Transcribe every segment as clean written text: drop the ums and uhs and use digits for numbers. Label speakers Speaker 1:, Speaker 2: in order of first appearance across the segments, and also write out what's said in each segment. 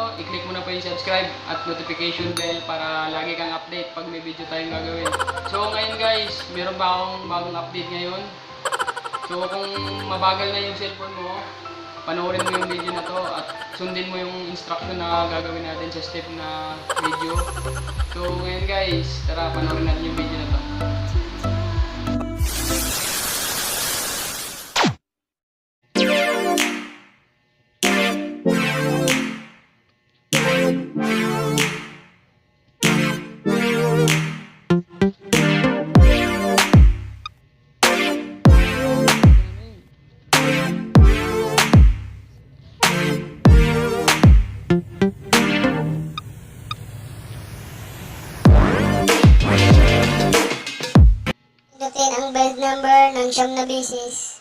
Speaker 1: bago, i-click mo na po yung subscribe at notification bell para lagi kang update pag may video tayong gagawin. So ngayon guys, meron ba akong bagong update ngayon? So kung mabagal na yung cellphone mo, panoorin mo yung video na to at sundin mo yung instruction na gagawin natin sa step na video. So ngayon guys, tara panoorin natin yung video na to.
Speaker 2: Pindutin ang belt number ng 9 na beses.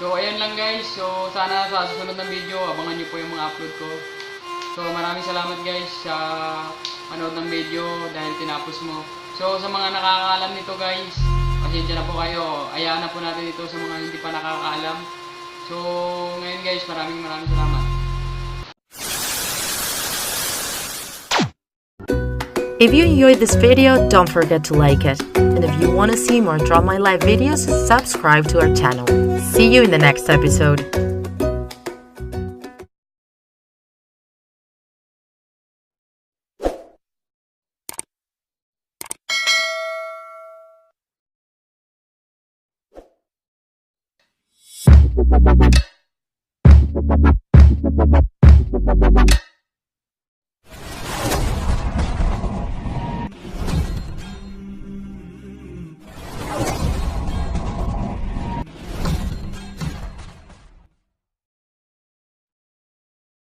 Speaker 2: So ayun lang guys, so sana sa susunod ng video, abangan nyo po yung mga upload ko. So maraming salamat guys sa panood ng video dahil tinapos mo. So sa mga nakakaalam nito guys, pasensya na po kayo, ayaan na po natin ito sa mga hindi pa nakakaalam. So ngayon guys, maraming salamat.
Speaker 3: If you enjoyed this video, don't forget to like it. And if you want to see more Draw My Life videos, subscribe to our channel. See you in the next episode.
Speaker 2: Bye.